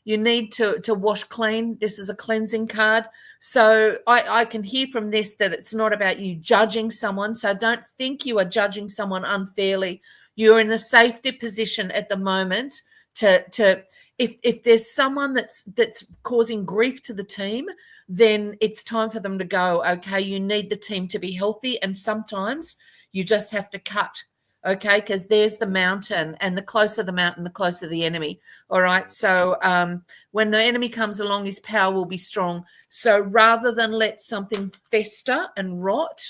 You need to wash clean. This is a cleansing card. So I can hear from this that it's not about you judging someone. So don't think you are judging someone unfairly. You're in a safety position at the moment to if there's someone that's causing grief to the team, then it's time for them to go. Okay, you need the team to be healthy, and sometimes you just have to cut. Okay, because there's the mountain, and the closer the mountain, the closer the enemy. All right, so when the enemy comes along, his power will be strong. So rather than let something fester and rot,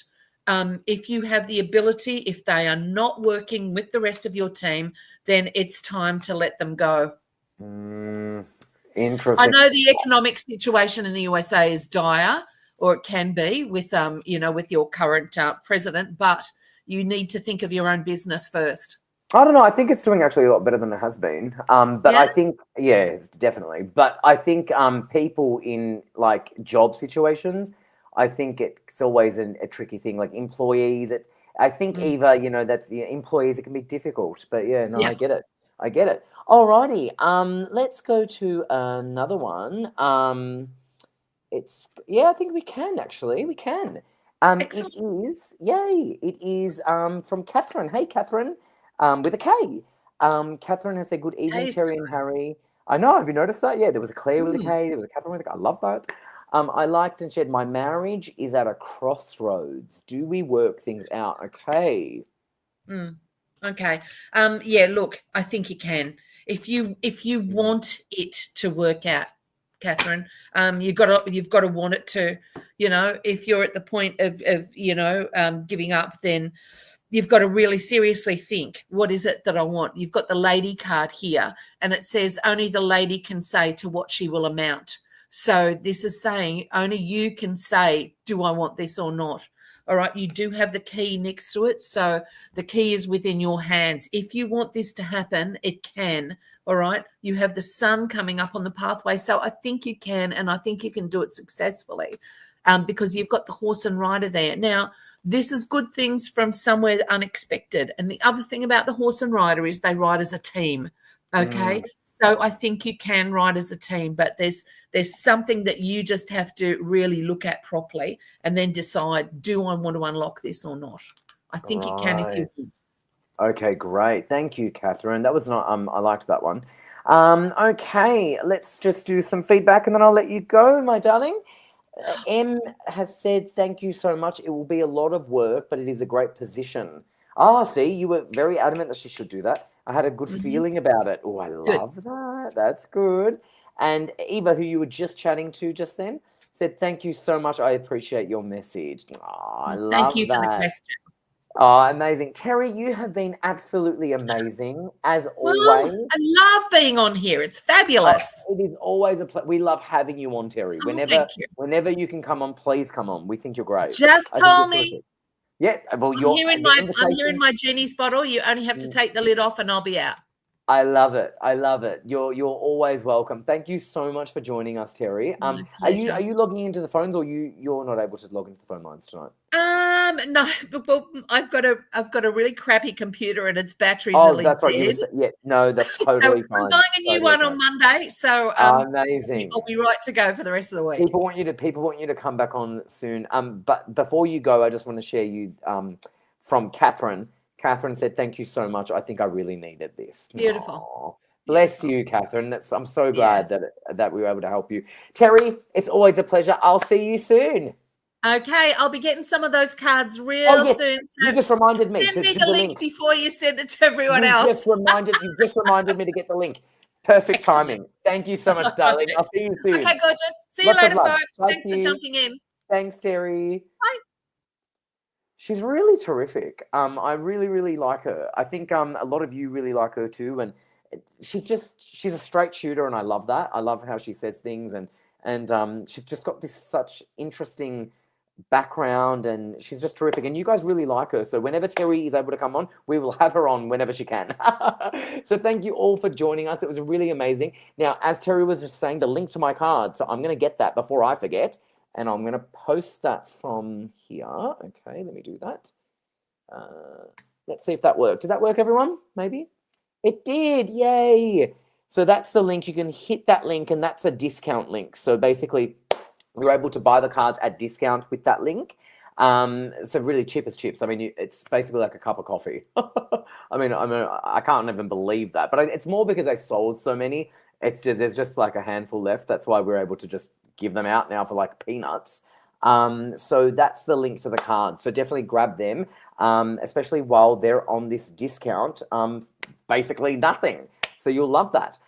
if you have the ability, if they are not working with the rest of your team, then it's time to let them go. Interesting. I know the economic situation in the USA is dire, or it can be with with your current president, but you need to think of your own business first. I don't know. I think it's doing actually a lot better than it has been. But yeah? I think, yeah, definitely. But I think people in like job situations, I think it's always a tricky thing. Like employees, I think Eva, that's the employees. It can be difficult. But yeah, no, yeah. I get it. Alrighty. Let's go to another one. I think we can actually. We can. It is from Catherine. Hey, Catherine, with a K. Catherine has said, good evening, Terry and Harry. I know. Have you noticed that? Yeah, there was a Claire with a K. There was a Catherine with a K. I love that. I liked and shared, my marriage is at a crossroads. Do we work things out? Okay. Okay. Yeah, look, I think you can. If you want it to work out, Catherine, you've got to want it to. If you're at the point of giving up, then you've got to really seriously think, what is it that I want? You've got the lady card here, and it says only the lady can say to what she will amount. So this is saying only you can say, do I want this or not? All right, you do have the key next to it. So the key is within your hands. If you want this to happen, it can. All right, you have the sun coming up on the pathway. So I think you can, and I think you can do it successfully because you've got the horse and rider there. Now, this is good things from somewhere unexpected. And the other thing about the horse and rider is they ride as a team. Okay. So I think you can ride as a team, but there's something that you just have to really look at properly and then decide, do I want to unlock this or not? I think you can if you want. Okay, great. Thank you, Catherine. That was not I liked that one. Okay, let's just do some feedback and then I'll let you go, my darling. M has said, thank you so much. It will be a lot of work, but it is a great position. See, you were very adamant that she should do that. I had a good feeling about it. Oh, I love that. That's good. And Eva, who you were just chatting to just then, said, thank you so much. I appreciate your message. I love that. Thank you for the question. Oh, amazing. Terri, you have been absolutely amazing, as always. I love being on here. It's fabulous. It is always a pleasure. We love having you on, Terri. Whenever you can come on, please come on. We think you're great. Just call me. Yeah, well, I'm here in my Jenny's bottle. You only have to take the lid off and I'll be out. I love it. I love it. You're always welcome. Thank you so much for joining us, Terri. Are you logging into the phones, or you're not able to log into the phone lines tonight? No, well, I've got a really crappy computer and its battery's really that's right. dead. Yeah, no, that's totally fine. I'm buying a new one on Monday, so amazing. I'll be right to go for the rest of the week. People want you to come back on soon. But before you go, I just want to share you from Catherine. Catherine said, thank you so much. I think I really needed this. Beautiful. Aww. Bless you, Catherine. I'm so glad that we were able to help you. Terri, it's always a pleasure. I'll see you soon. Okay, I'll be getting some of those cards real soon. So you just reminded me. Send me the link before you send it to everyone else. You just reminded me to get the link. Perfect timing. Thank you so much, darling. I'll see you soon. Okay, gorgeous. See you later, folks. Thanks for jumping in. Thanks, Terri. Bye. She's really terrific. I really, really like her. I think a lot of you really like her too. And she's a straight shooter, and I love that. I love how she says things, and she's just got this such interesting background, and she's just terrific. And you guys really like her. So whenever Terri is able to come on, we will have her on whenever she can. So thank you all for joining us. It was really amazing. Now, as Terri was just saying, the link to my card. So I'm going to get that before I forget. And I'm going to post that from here. Okay, let me do that. Let's see if that worked. Did that work, everyone? Maybe? It did. Yay. So that's the link. You can hit that link, and that's a discount link. So basically, you're able to buy the cards at discount with that link. So really cheap as chips. I mean, it's basically like a cup of coffee. I mean, I can't even believe that. But it's more because I sold so many. There's just like a handful left. That's why we're able to just give them out now for like peanuts. So that's the link to the card. So definitely grab them, especially while they're on this discount. Basically nothing. So you'll love that.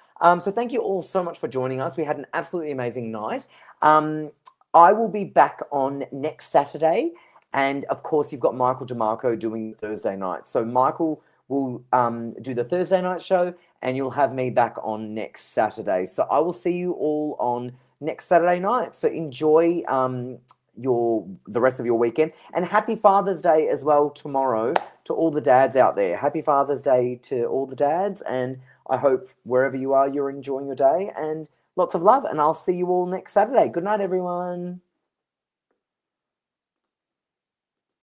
So thank you all so much for joining us. We had an absolutely amazing night. I will be back on next Saturday. And of course, you've got Michael DeMarco doing Thursday night. So Michael will do the Thursday night show, and you'll have me back on next Saturday. So I will see you all on next Saturday night. So enjoy the rest of your weekend, and happy Father's Day as well tomorrow to all the dads out there. Happy Father's Day to all the dads, and I hope wherever you are, you're enjoying your day, and lots of love, and I'll see you all next Saturday. Good night, everyone.